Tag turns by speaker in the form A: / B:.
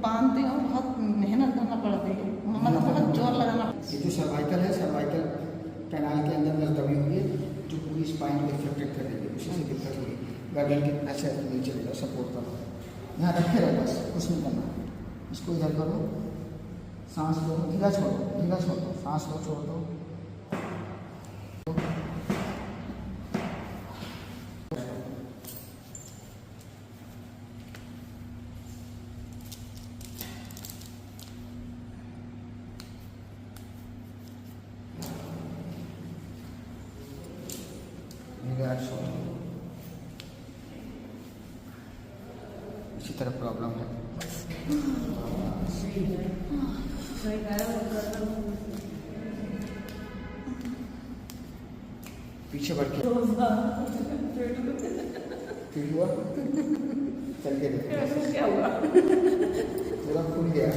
A: बांधते हो बहुत मेहनत करना पड़ती है, मतलब बहुत जोर लगाना।
B: ये जो सर्वाइकल है, सर्वाइकल कैनाल के अंदर नस दबी हुई है जो पूरी स्पाइन को इफेक्टेड कर रही है, उसी से दिक्कत हुई। गर्दन के ऐसे नहीं चलेगा, सपोर्ट करो, यहाँ रखे रहो, बस कुछ नहीं करना। इसको इधर करो, सांस लो, धीरा छोड़ो, धीरा छोड़ो, सांस लो, छोड़ दो। इसी तरह प्रॉब्लम है। पीछे बढ़ के फिर हुआ, चल के देखो क्या हुआ, पूरा खुल गया।